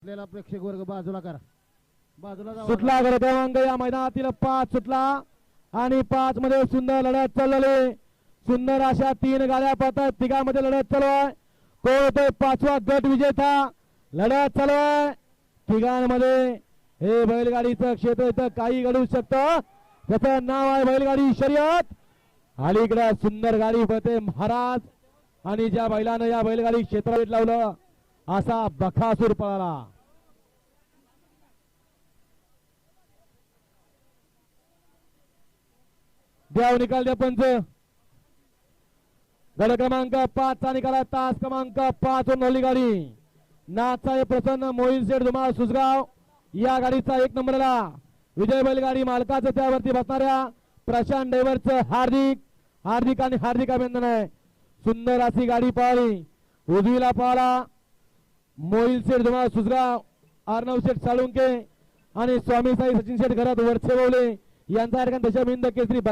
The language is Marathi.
आपल्याला प्रेक्षक वर्ग बाजूला करा, बाजूला जावा. सुटला क्रमांक या मैदानातील 5 सुटला आणि 5 मध्ये सुंदर लढत चालली. सुंदर अशा 3 गाड्या पळतात, तिघांमध्ये लढत चालू आहे. कोण होतोय 5वा गट विजेता? लढत चालू आहे तिघांमध्ये. हे बैलगाडीचं क्षेत्र इथं काही घडू शकतं. त्याचं नाव आहे बैलगाडी शर्यत. अलीकडे सुंदर गाडी पळते महाराज आणि ज्या बैलानं या बैलगाडी क्षेत्रात लावलं असा बकासूर पळाला. द्याव निकाल द्या पंच. गड क्रमांक 5 चा निकाल तास क्रमांक 5 वर नवली गाडी. नाथसाहेब प्रसन्न मोहिल शेठ धुमाळ सुसगाव या गाडीचा 1 नंबरला. विजय बैलगाडी मालकाचं त्यावरती बसणाऱ्या प्रशांत ड्रायव्हरचं हार्दिक अभिनंदन आहे. सुंदर अशी गाडी पळाली. उजवीला पळाला मोहिल शेठ धुमाळ सुसगाव, अर्णव शेठ साळुंके आणि स्वामी साई सचिन शेठ घरात वरचे बोवले यांचा दशमिंद केसरी बका